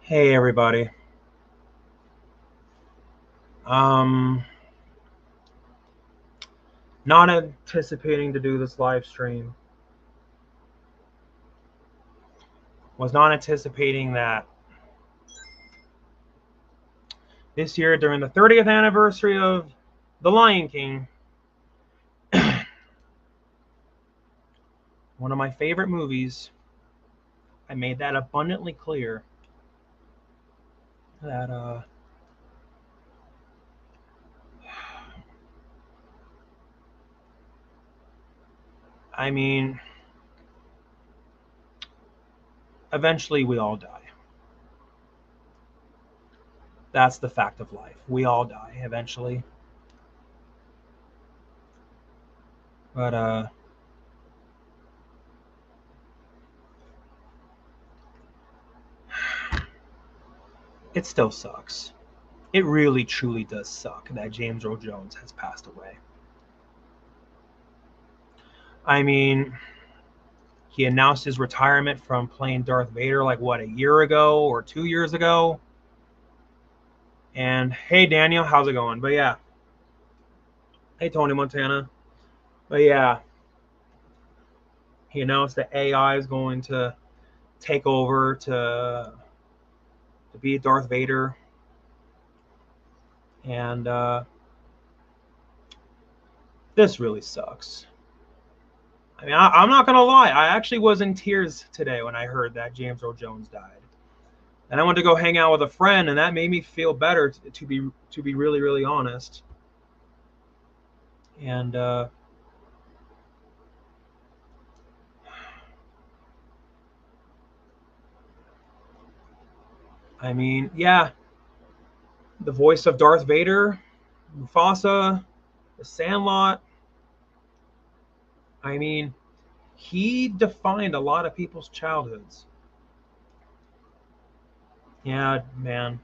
Hey everybody. Um Not anticipating to do this live stream. Was not anticipating that this year during the 30th anniversary of The Lion King, one of my favorite movies, I made that abundantly clear that I mean, eventually we all die. That's the fact of life. We all die eventually. But it still sucks. It really truly does suck that James Earl Jones has passed away. I mean, he announced his retirement from playing Darth Vader like what, a year ago or 2 years ago. And hey Daniel, how's it going? But yeah. Hey Tony Montana. But yeah, he announced that AI is going to take over to be Darth Vader. And this really sucks. I mean, I'm not gonna lie. I actually was in tears today when I heard that James Earl Jones died. And I went to go hang out with a friend, and that made me feel better. To be really really honest. And I mean, yeah, the voice of Darth Vader, Mufasa, the Sandlot. I mean, he defined a lot of people's childhoods. Yeah, man,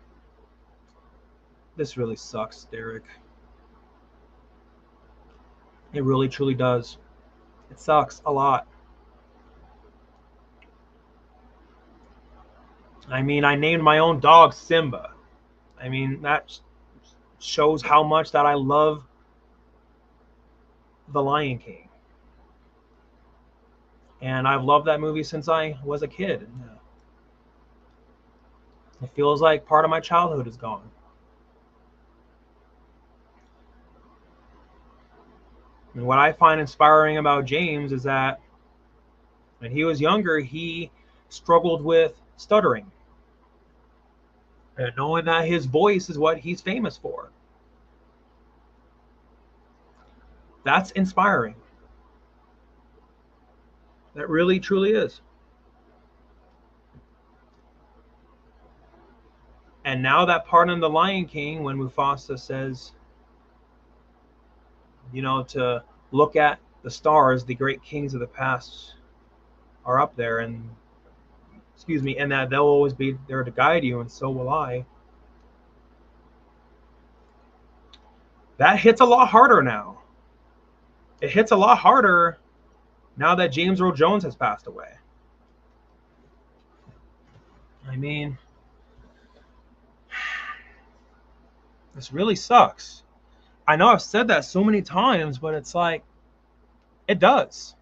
this really sucks, Derek. It really truly does. It sucks a lot. I mean, I named my own dog Simba. I mean, that shows how much that I love The Lion King. And I've loved that movie since I was a kid. It feels like part of my childhood is gone. And what I find inspiring about James is that when he was younger, he struggled with stuttering. And knowing that his voice is what he's famous for. That's inspiring. That really, truly is. And now that part in The Lion King, when Mufasa says, to look at the stars, the great kings of the past are up there, and excuse me, and that they'll always be there to guide you, and so will I. That hits a lot harder now. It hits a lot harder now that James Earl Jones has passed away. I mean, this really sucks. I know I've said that so many times, but it's like, it does.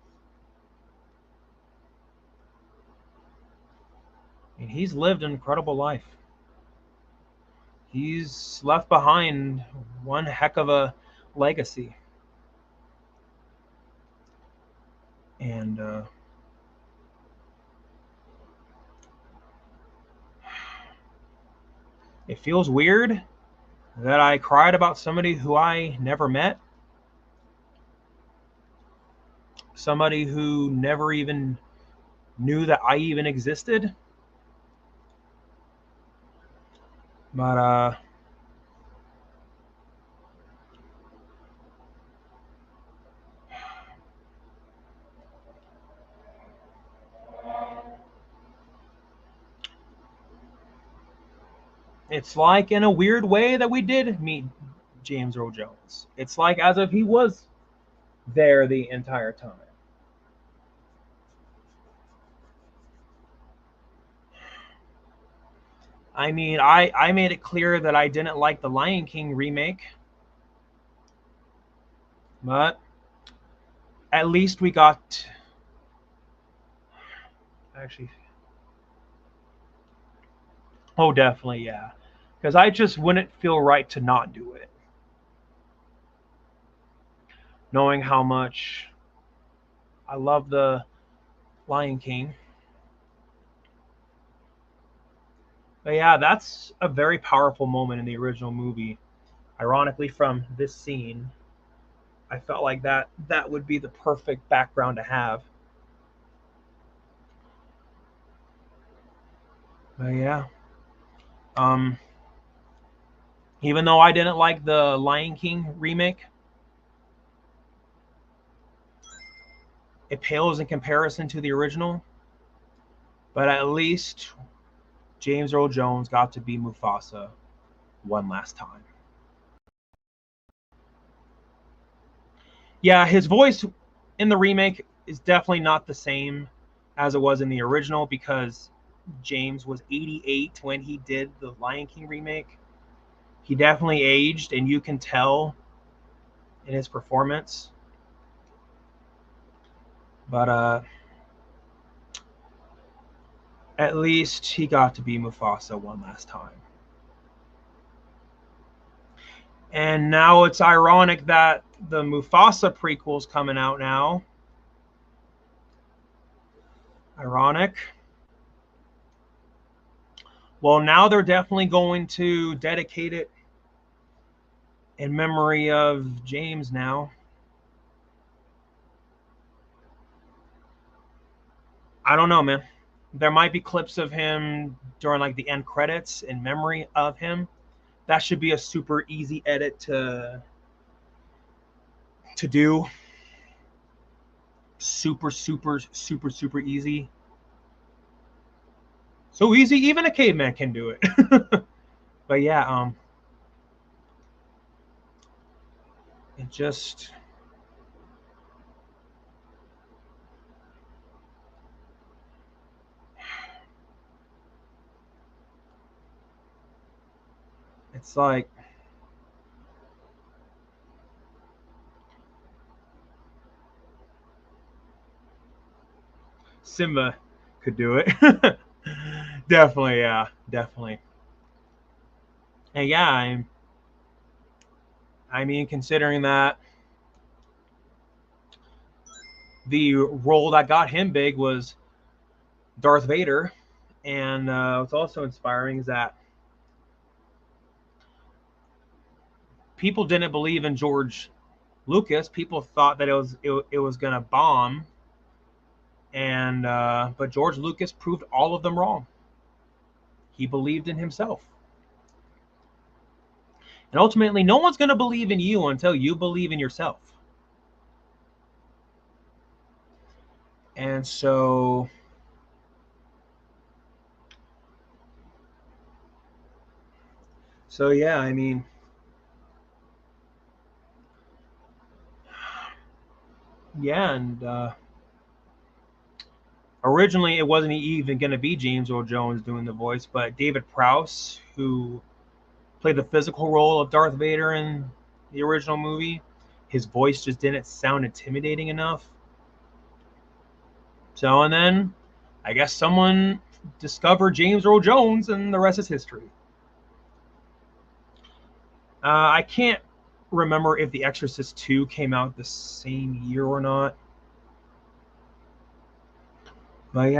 I mean, he's lived an incredible life. He's left behind one heck of a legacy. And it feels weird that I cried about somebody who I never met, somebody who never even knew that I even existed. But it's like, in a weird way, that we did meet James Earl Jones. It's like as if he was there the entire time. I mean, I made it clear that I didn't like the Lion King remake, but at least we got, actually, oh, definitely, yeah, because I just wouldn't feel right to not do it, knowing how much I love the Lion King. But yeah, that's a very powerful moment in the original movie. Ironically, from this scene, I felt like that would be the perfect background to have. But yeah, um, even though I didn't like the Lion King remake, it pales in comparison to the original. But at least James Earl Jones got to be Mufasa one last time. Yeah, his voice in the remake is definitely not the same as it was in the original because James was 88 when he did the Lion King remake. He definitely aged, and you can tell in his performance. But at least he got to be Mufasa one last time. And now it's ironic that the Mufasa prequel's coming out now. Ironic. Well, now they're definitely going to dedicate it in memory of James now. I don't know, man. There might be clips of him during like the end credits in memory of him. That should be a super easy edit to do. Super, super, super, super easy. So easy, even a caveman can do it. But yeah, it just it's like Simba could do it. Definitely, yeah, definitely. And yeah, I mean, considering that the role that got him big was Darth Vader, and what's also inspiring is that people didn't believe in George Lucas. People thought that it was gonna bomb, and but George Lucas proved all of them wrong. He believed in himself, and ultimately, no one's gonna believe in you until you believe in yourself. And so yeah, I mean, yeah, and originally it wasn't even going to be James Earl Jones doing the voice, but David Prowse, who played the physical role of Darth Vader in the original movie, his voice just didn't sound intimidating enough. So, and then I guess someone discovered James Earl Jones, and the rest is history. I can't remember if The Exorcist 2 came out the same year or not. But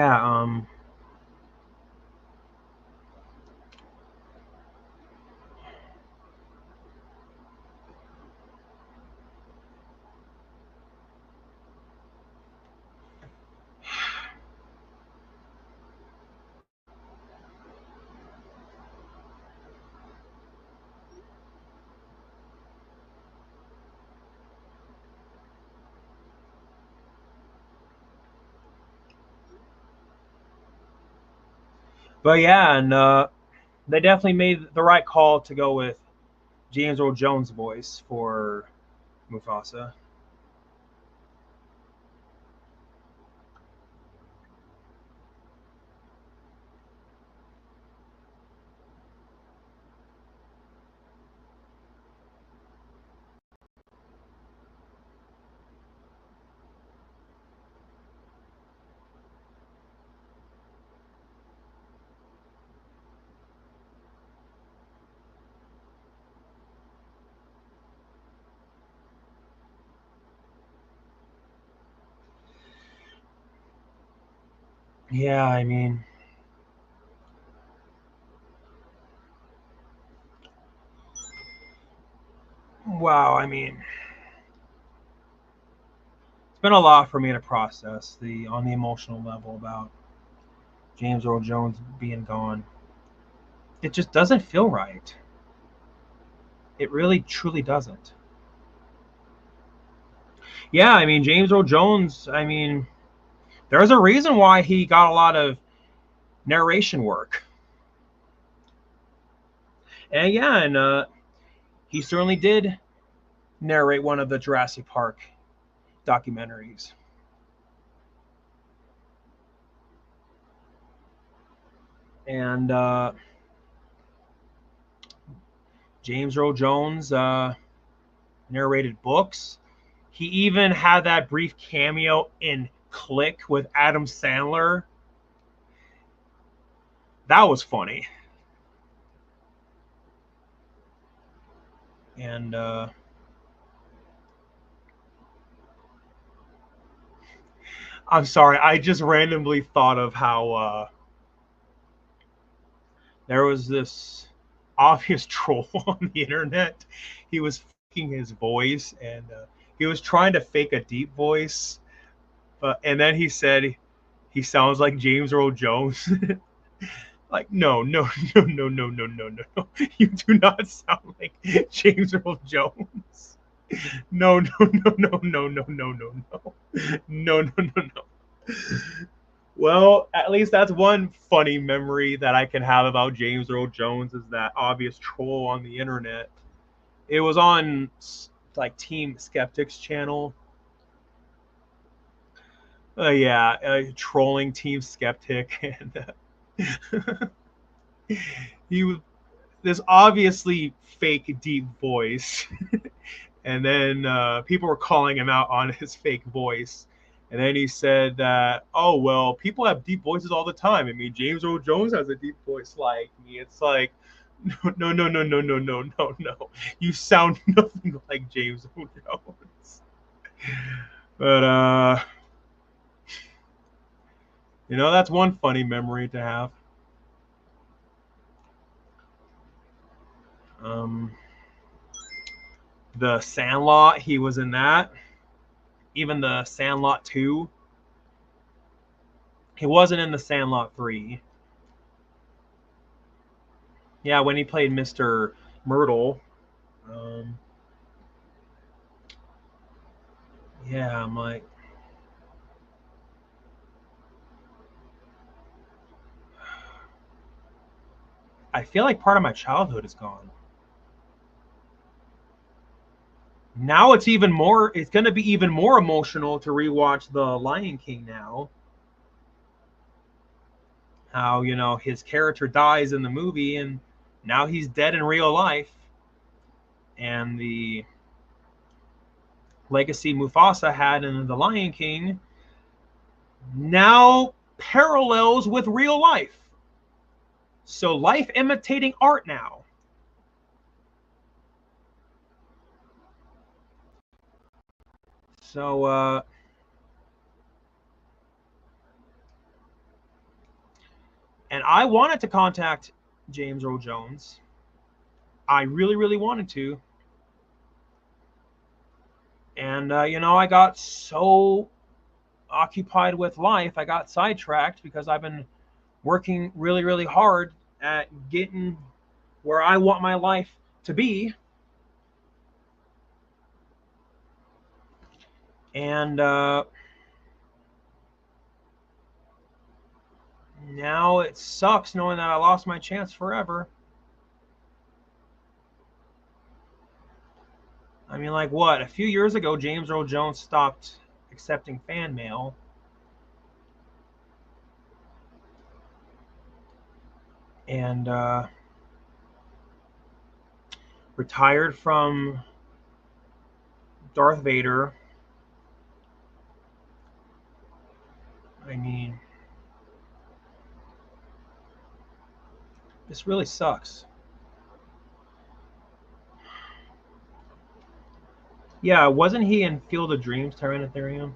yeah, and they definitely made the right call to go with James Earl Jones' voice for Mufasa. Yeah, I mean, wow, I mean, it's been a lot for me to process the on the emotional level about James Earl Jones being gone. It just doesn't feel right. It really truly doesn't. Yeah, I mean, James Earl Jones, I mean, there's a reason why he got a lot of narration work. And yeah, and he certainly did narrate one of the Jurassic Park documentaries. And James Earl Jones narrated books. He even had that brief cameo in Click with Adam Sandler. That was funny. And I'm sorry, I just randomly thought of how there was this obvious troll on the internet. He was faking his voice, and he was trying to fake a deep voice, and then he said he sounds like James Earl Jones. Like, no, no, no, no, no, no, no, no. You do not sound like James Earl Jones. No, no, no, no, no, no, no, no, no. No, no, no, no. Well, at least that's one funny memory that I can have about James Earl Jones is that obvious troll on the internet. It was on like Team Skeptics channel. Yeah, trolling Team Skeptic, and he was this obviously fake deep voice, and then people were calling him out on his fake voice. And then he said that, oh, well, people have deep voices all the time. I mean, James Earl Jones has a deep voice like me. It's like, no, no, no, no, no, no, no, no. You sound nothing like James Earl Jones. But, that's one funny memory to have. Um, the Sandlot, he was in that. Even the Sandlot 2. He wasn't in the Sandlot 3. Yeah, when he played Mr. Myrtle. Um, yeah, I'm like, I feel like part of my childhood is gone. Now it's going to be even more emotional to rewatch The Lion King now. How, his character dies in the movie and now he's dead in real life. And the legacy Mufasa had in The Lion King now parallels with real life. So life imitating art now. So and I wanted to contact James Earl Jones. I really, really wanted to. And, I got so occupied with life, I got sidetracked because I've been working really, really hard at getting where I want my life to be. And now it sucks knowing that I lost my chance forever. I mean, like what? A few years ago, James Earl Jones stopped accepting fan mail. And retired from Darth Vader. I mean, this really sucks. Yeah, wasn't he in Field of Dreams, Terran Ethereum?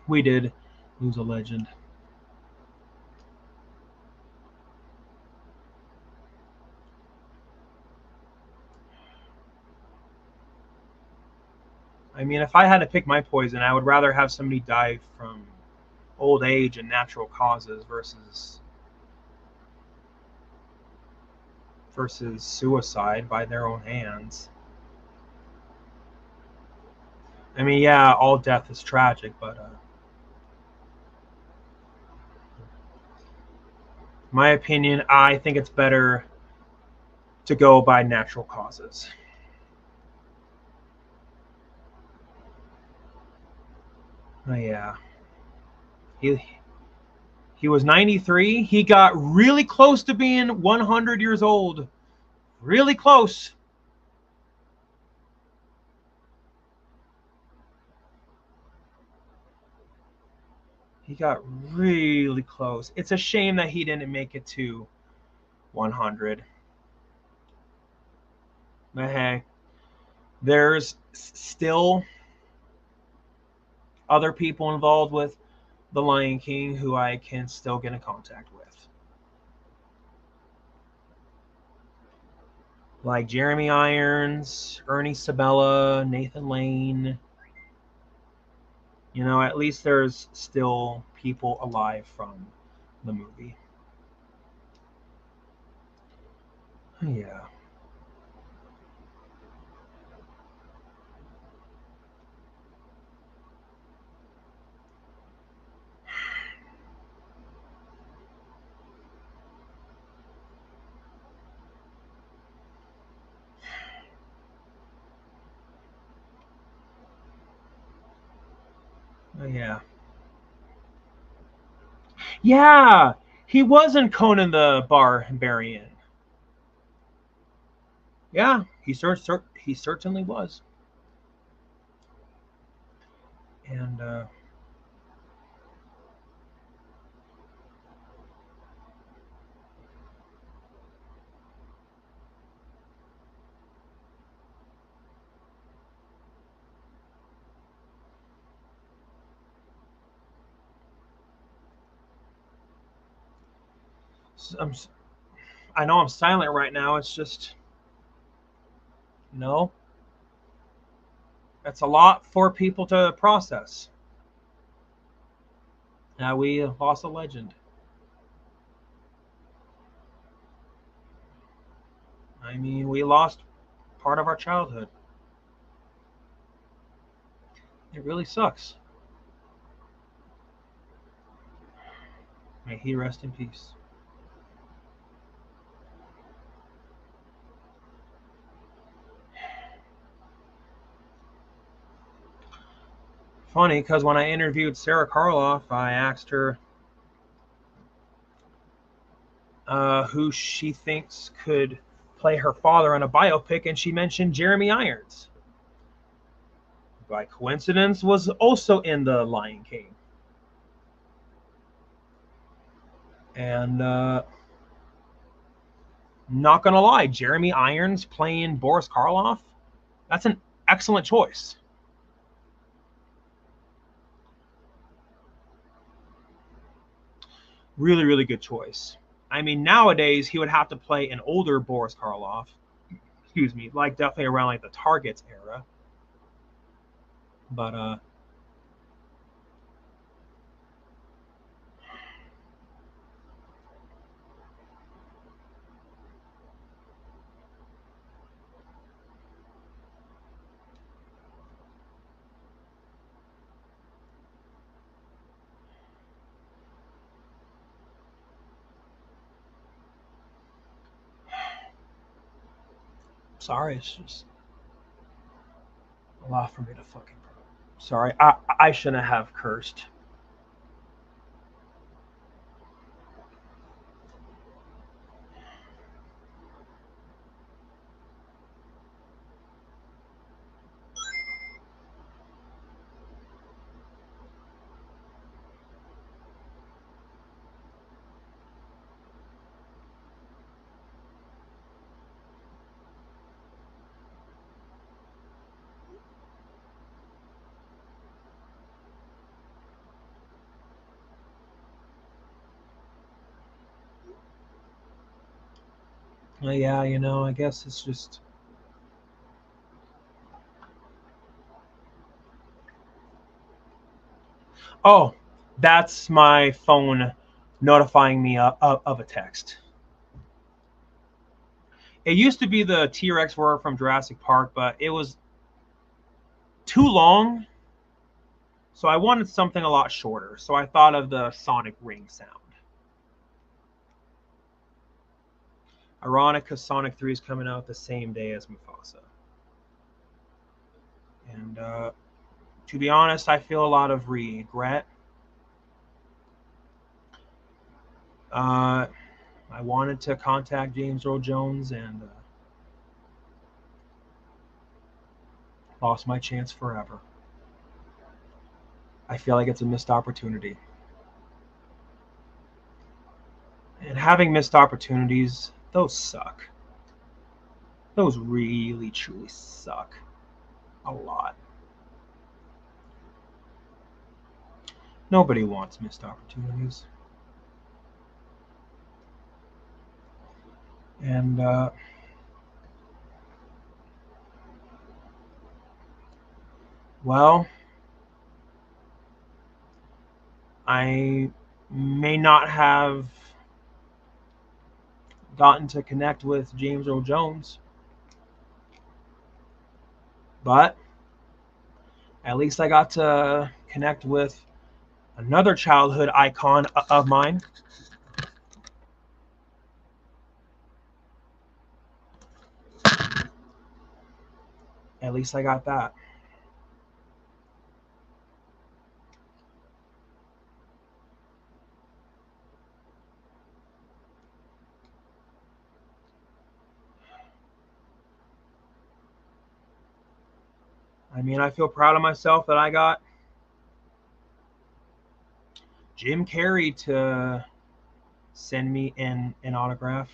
We did Who's a legend? I mean, if I had to pick my poison, I would rather have somebody die from old age and natural causes versus suicide by their own hands. I mean, yeah, all death is tragic, but my opinion, I think it's better to go by natural causes. Yeah, he he was 93. He got really close to being 100 years old. Really close. He got really close. It's a shame that he didn't make it to 100. But hey, there's still other people involved with The Lion King who I can still get in contact with. Like Jeremy Irons, Ernie Sabella, Nathan Lane. You know, at least there's still people alive from the movie. Yeah. Yeah. Yeah. He was in Conan the Barbarian. Yeah, he certainly was. And I'm, I know I'm silent right now. It's just, you know, that's a lot for people to process. Now we lost a legend. I mean, we lost part of our childhood. It really sucks. May he rest in peace. Funny, because when I interviewed Sarah Karloff, I asked her who she thinks could play her father on a biopic, and she mentioned Jeremy Irons. By coincidence, was also in The Lion King. And not gonna lie, Jeremy Irons playing Boris Karloff, that's an excellent choice. Really, really good choice. I mean, nowadays he would have to play an older Boris Karloff. Excuse me, like definitely around like the Targets era. But sorry, it's just a lot for me to fucking. Sorry, I shouldn't have cursed. Yeah, you know, I guess it's just. Oh, that's my phone notifying me of a text. It used to be the T-Rex roar from Jurassic Park, but it was too long, so I wanted something a lot shorter. So I thought of the sonic ring sound. Ironic, because Sonic 3 is coming out the same day as Mufasa. And to be honest, I feel a lot of regret. Uh, I wanted to contact James Earl Jones and lost my chance forever. I feel like it's a missed opportunity. And having missed opportunities, those suck. Those really, truly suck a lot. Nobody wants missed opportunities. And, well, I may not have gotten to connect with James Earl Jones, but at least I got to connect with another childhood icon of mine. At least I got that. I mean, I feel proud of myself that I got Jim Carrey to send me an autograph.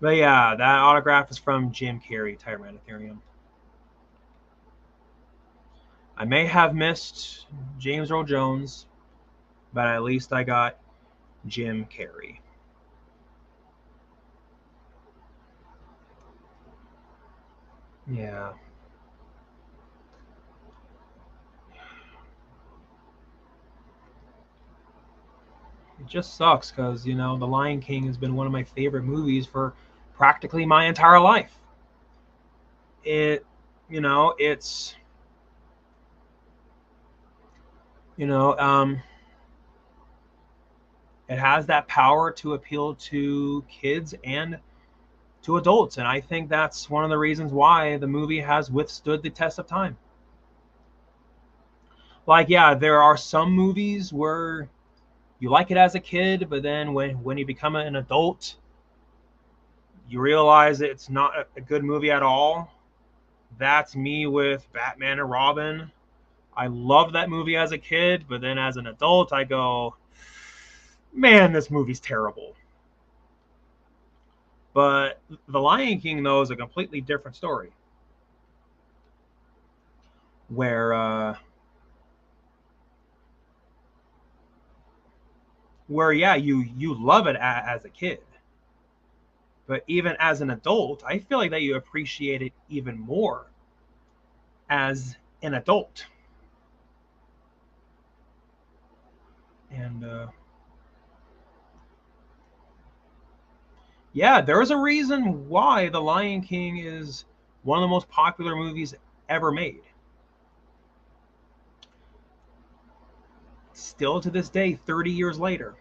But yeah, that autograph is from Jim Carrey, Tyrannitherium. I may have missed James Earl Jones, but at least I got Jim Carrey. Yeah. It just sucks because, you know, The Lion King has been one of my favorite movies for practically my entire life. It, you know, it's, you know, it has that power to appeal to kids and to adults. And I think that's one of the reasons why the movie has withstood the test of time. Like, yeah, there are some movies where you like it as a kid, but then when you become an adult, you realize it's not a good movie at all. That's me with Batman and Robin. I loved that movie as a kid, but then as an adult, I go, man, this movie's terrible. But The Lion King, though, is a completely different story. Where, yeah, you love it as a kid, but even as an adult, I feel like that you appreciate it even more as an adult. And yeah, there's a reason why The Lion King is one of the most popular movies ever made. Still to this day, 30 years later.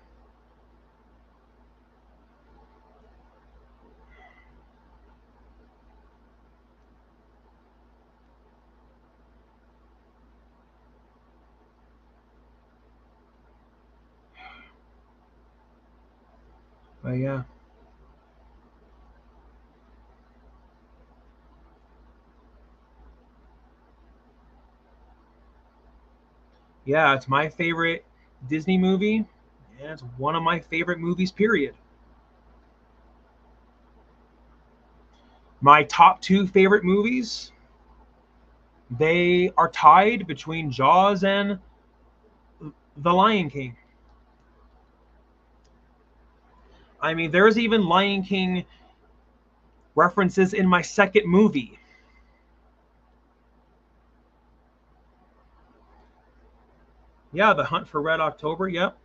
But yeah. Yeah, it's my favorite Disney movie, and it's one of my favorite movies, period. My top two favorite movies, they are tied between Jaws and The Lion King. I mean, there's even Lion King references in my second movie. Yeah, The Hunt for Red October. Yep,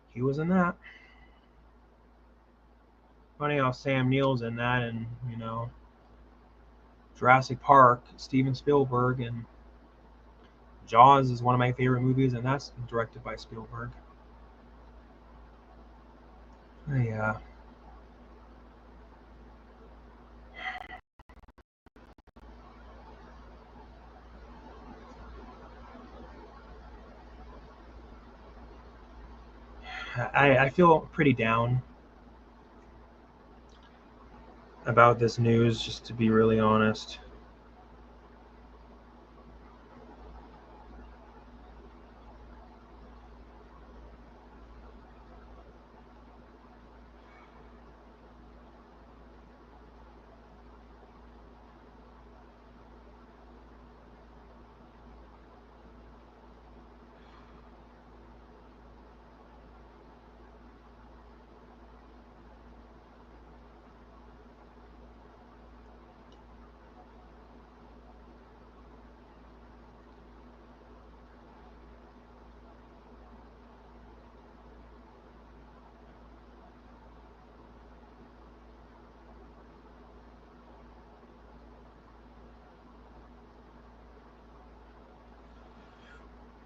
he was in that. Funny how Sam Neill's in that, and Jurassic Park, Steven Spielberg, and Jaws is one of my favorite movies, and that's directed by Spielberg. Yeah. I feel pretty down about this news, just to be really honest.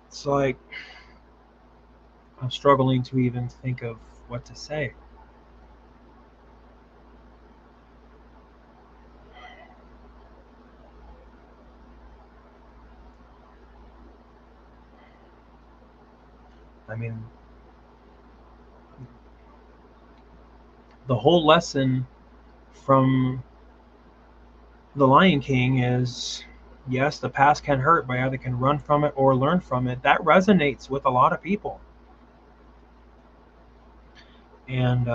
It's like I'm struggling to even think of what to say. I mean, the whole lesson from The Lion King is, yes, the past can hurt, but either can run from it or learn from it. That resonates with a lot of people. And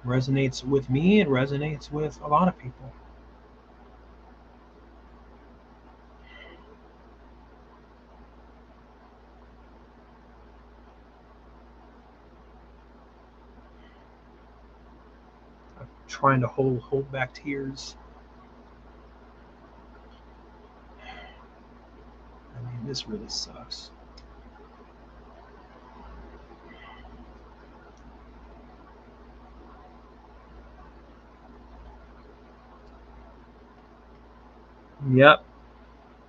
resonates with me, it resonates with a lot of people. I'm trying to hold back tears. I mean, this really sucks. Yep,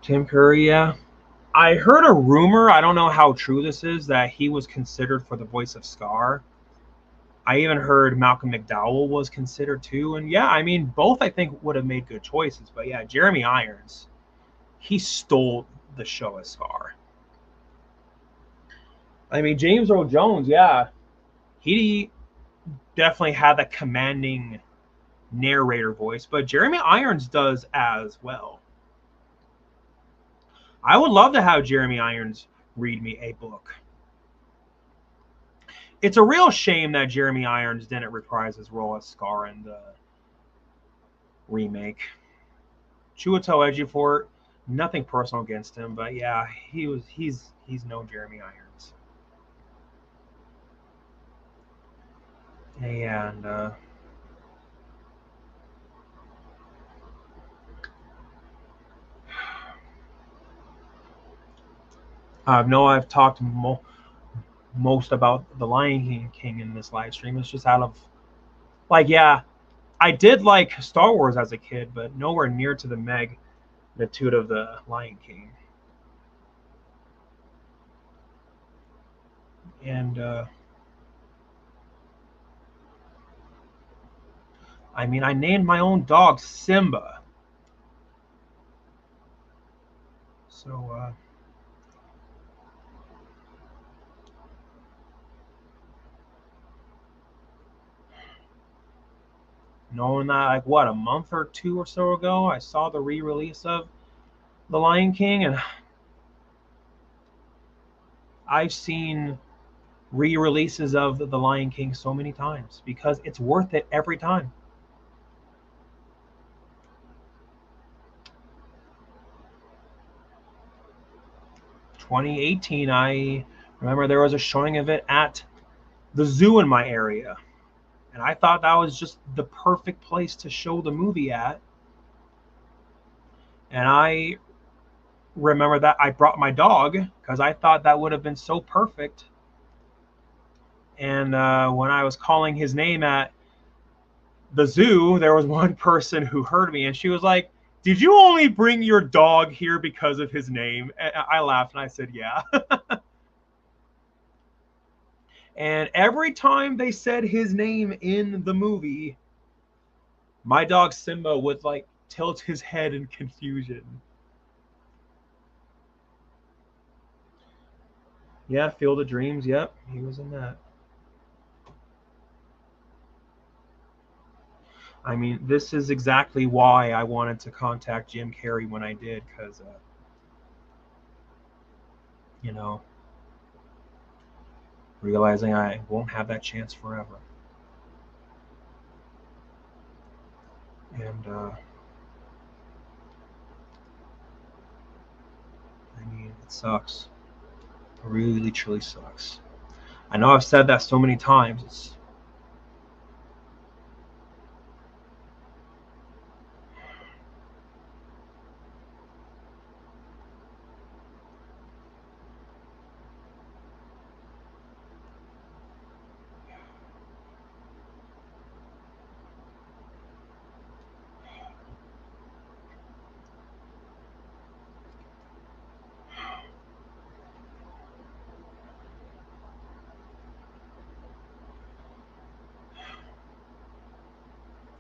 Tim Curry, yeah. I heard a rumor, I don't know how true this is, that he was considered for the voice of Scar. I even heard Malcolm McDowell was considered too. And yeah, I mean, both I think would have made good choices. But yeah, Jeremy Irons, he stole the show as Scar. I mean, James Earl Jones, yeah, he definitely had that commanding narrator voice, but Jeremy Irons does as well. I would love to have Jeremy Irons read me a book. It's a real shame that Jeremy Irons didn't reprise his role as Scar in the remake. Chiwetel Ejiofor, nothing personal against him, but yeah, he's no Jeremy Irons. And I know I've talked most about the Lion King in this live stream. It's just out of like, yeah, I did like Star Wars as a kid, but nowhere near to the magnitude of the Lion King. And I mean, I named my own dog Simba. So knowing that, like, what, a month or two or so ago, I saw the re-release of The Lion King, and I've seen re-releases of The Lion King so many times because it's worth it every time. 2018, I remember there was a showing of it at the zoo in my area. And I thought that was just the perfect place to show the movie at. And I remember that I brought my dog because I thought that would have been so perfect. And when I was calling his name at the zoo, there was one person who heard me and she was like, "Did you only bring your dog here because of his name?" And I laughed and I said, "Yeah." And every time they said his name in the movie, my dog Simba would like tilt his head in confusion. Yeah, Field of Dreams. Yep, he was in that. I mean, this is exactly why I wanted to contact Jim Carrey when I did, because, you know, realizing I won't have that chance forever. And, I mean, it sucks. It really, truly sucks. I know I've said that so many times.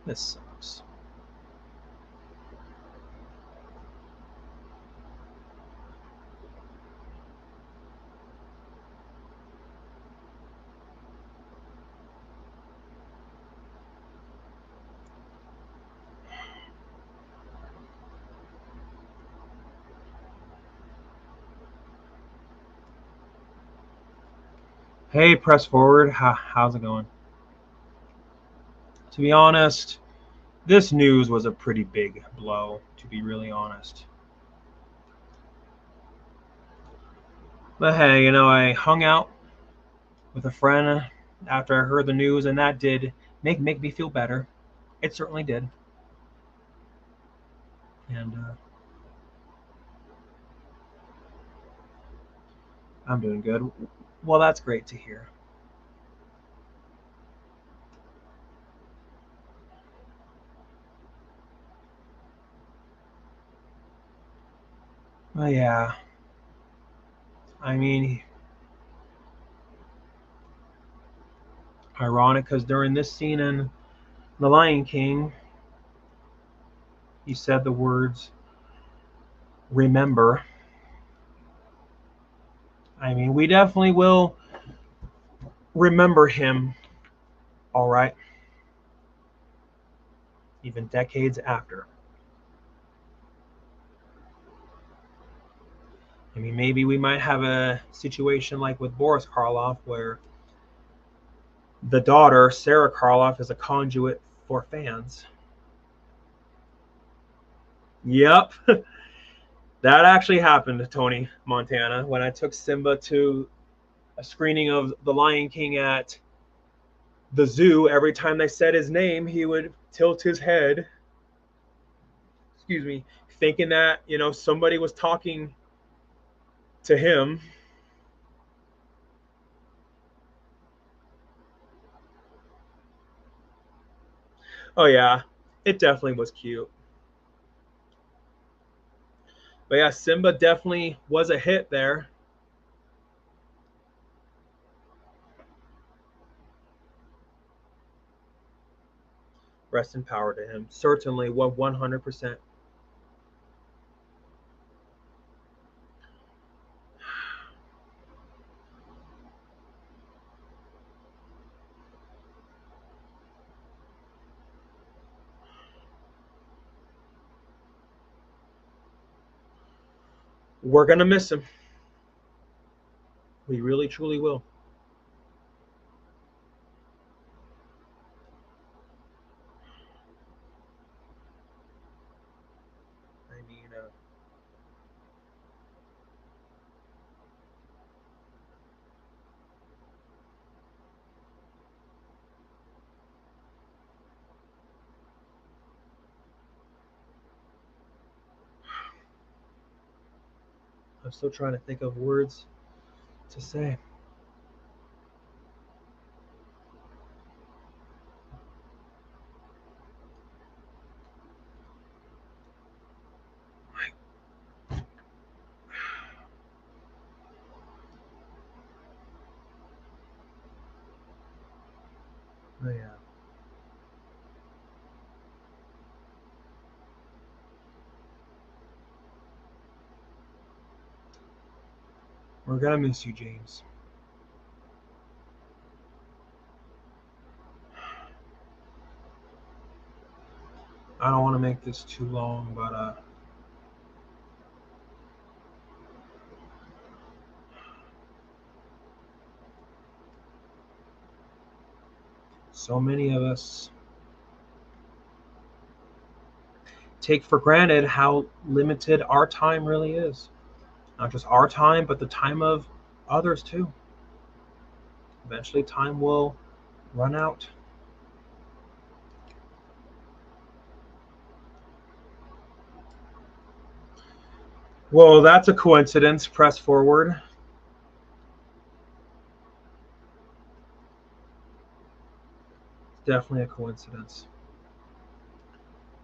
This sucks. Hey, Press Forward. How's it going? To be honest, this news was a pretty big blow, to be really honest. But hey, I hung out with a friend after I heard the news, and that did make me feel better. It certainly did. And I'm doing good. Well, that's great to hear. Well, yeah, I mean, ironic because during this scene in The Lion King, he said the words "remember." I mean, we definitely will remember him, all right, even decades after. I mean, maybe we might have a situation like with Boris Karloff, where the daughter, Sarah Karloff, is a conduit for fans. Yep, that actually happened to Tony Montana when I took Simba to a screening of The Lion King at the zoo. Every time they said his name, he would tilt his head, excuse me, thinking that, somebody was talking to him. Oh, yeah, it definitely was cute. But yeah, Simba definitely was a hit there. Rest in power to him. Certainly, 100%. We're going to miss him. We really, truly will. I mean, I'm still trying to think of words to say. Oh, yeah. We're gonna miss you, James. I don't want to make this too long, but so many of us take for granted how limited our time really is. Not just our time, but the time of others too. Eventually, time will run out. Well, that's a coincidence. Press forward. Definitely a coincidence,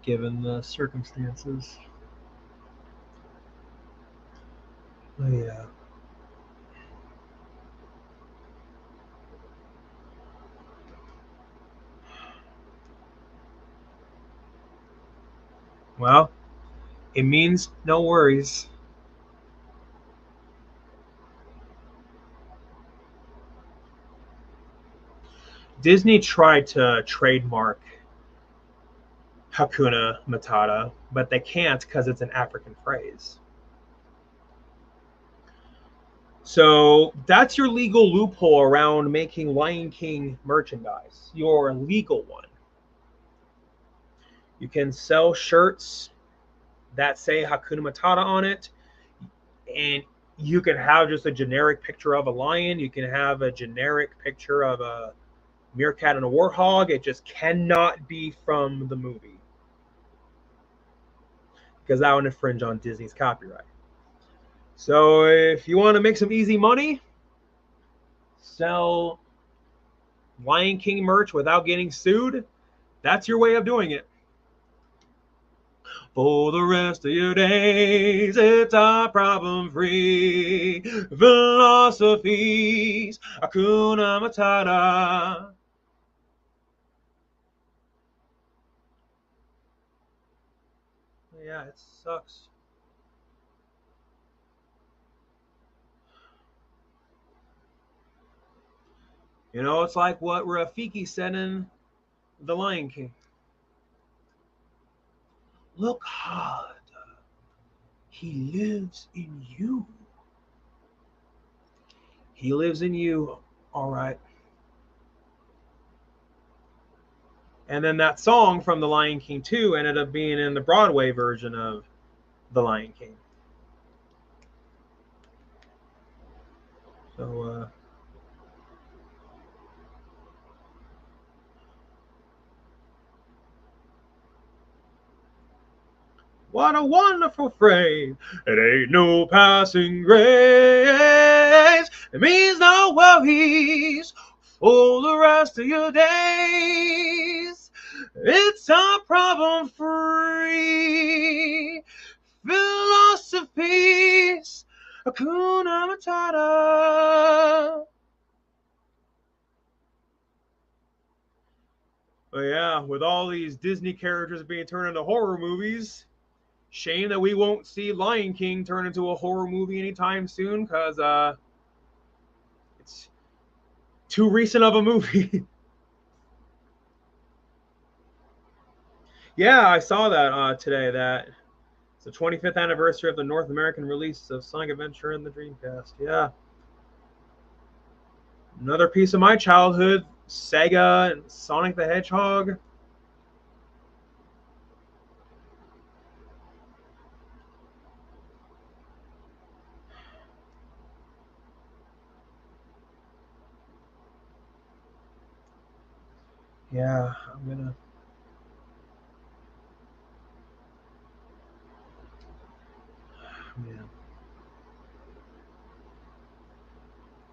given the circumstances. Oh, yeah. Well, it means no worries. Disney tried to trademark Hakuna Matata, but they can't because it's an African phrase. So that's your legal loophole around making Lion King merchandise, your legal one. You can sell shirts that say Hakuna Matata on it, and you can have just a generic picture of a lion. You can have a generic picture of a meerkat and a warthog. It just cannot be from the movie because that would infringe on Disney's copyright. So if you want to make some easy money, sell Lion King merch without getting sued. That's your way of doing it. For the rest of your days, it's a problem-free philosophies. Hakuna Matata. Yeah, it sucks. You know, it's like what Rafiki said in The Lion King. Look hard. He lives in you. He lives in you. All right. And then that song from The Lion King 2 ended up being in the Broadway version of The Lion King. So, what a wonderful phrase. It ain't no passing grace. It means no worries for the rest of your days. It's a problem free philosophies. Hakuna Matata. But yeah, with all these Disney characters being turned into horror movies, shame that we won't see Lion King turn into a horror movie anytime soon because it's too recent of a movie. Yeah, I saw that today. That it's the 25th anniversary of the North American release of Sonic Adventure and the Dreamcast. Yeah, another piece of my childhood: Sega and Sonic the Hedgehog. Yeah, I'm gonna. Man.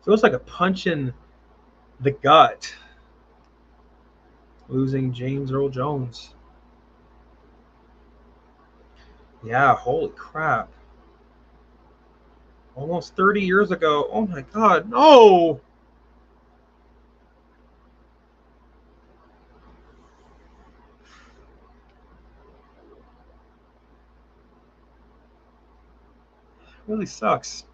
Feels like a punch in the gut. Losing James Earl Jones. Yeah, holy crap. Almost 30 years ago. Oh my God, no! It really sucks.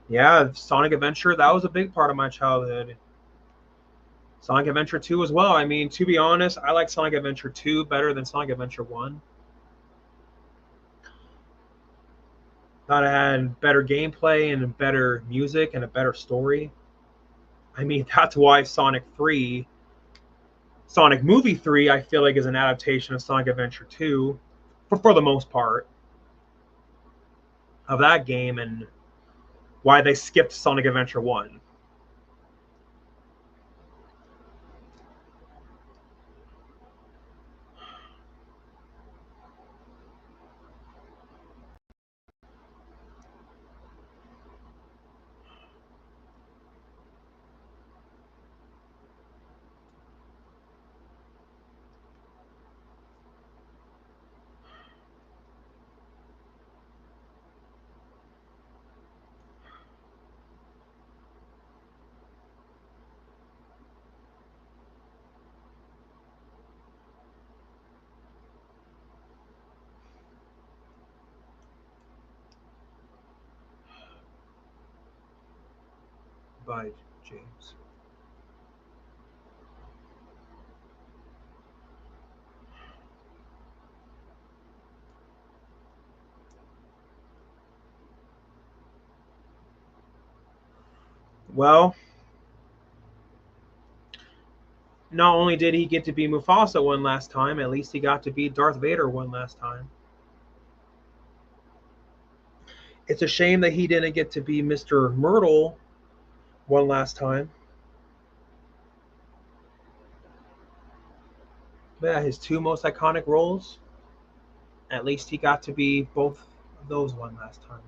Yeah, Sonic Adventure, that was a big part of my childhood. Sonic Adventure 2 as well. I mean, to be honest, I like Sonic Adventure 2 better than Sonic Adventure 1. Thought it had better gameplay and better music and a better story. I mean, that's why Sonic Movie 3, I feel like is an adaptation of Sonic Adventure 2 for the most part of that game, and why they skipped Sonic Adventure 1. By James. Well, not only did he get to be Mufasa one last time, at least he got to be Darth Vader one last time. It's a shame that he didn't get to be Mr. Myrtle one last time. But yeah, his two most iconic roles, at least he got to be both of those one last time.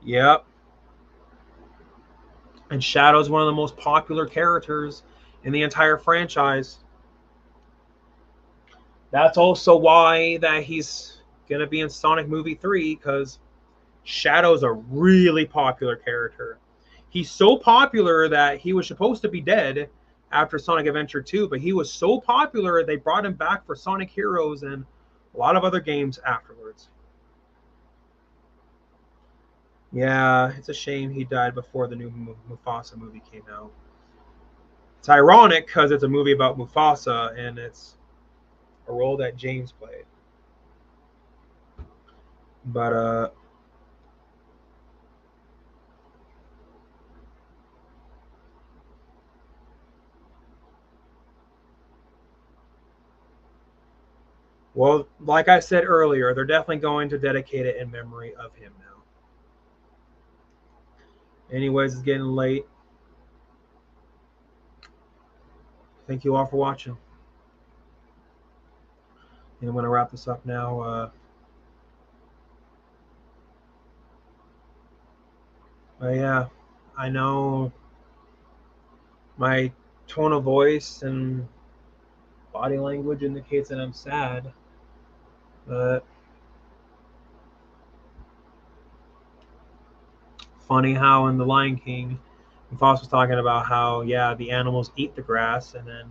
Yep. And Shadow's one of the most popular characters in the entire franchise. That's also why that he's gonna be in Sonic Movie 3, because Shadow's a really popular character. He's so popular that he was supposed to be dead after Sonic Adventure 2, but he was so popular they brought him back for Sonic Heroes and a lot of other games afterwards. Yeah, it's a shame he died before the new Mufasa movie came out. It's ironic because it's a movie about Mufasa and it's a role that James played. But well, like I said earlier, they're definitely going to dedicate it in memory of him now. Anyways, it's getting late. Thank you all for watching. And I'm going to wrap this up now. But yeah, I know my tone of voice and body language indicates that I'm sad. But funny how in The Lion King, Foss was talking about how, yeah, the animals eat the grass and then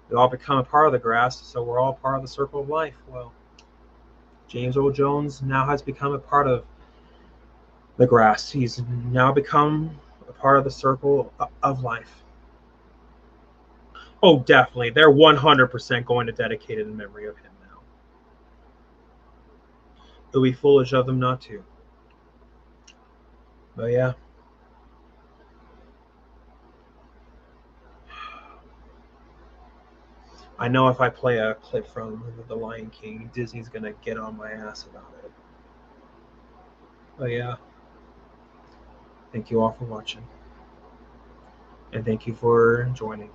they all become a part of the grass, so we're all part of the circle of life. Well, James Earl Jones now has become a part of the grass. He's now become a part of the circle of life. Oh, definitely. They're 100% going to dedicate it in memory of him now. It would be foolish of them not to. But yeah. I know if I play a clip from The Lion King, Disney's gonna get on my ass about it. But yeah, thank you all for watching, and thank you for joining.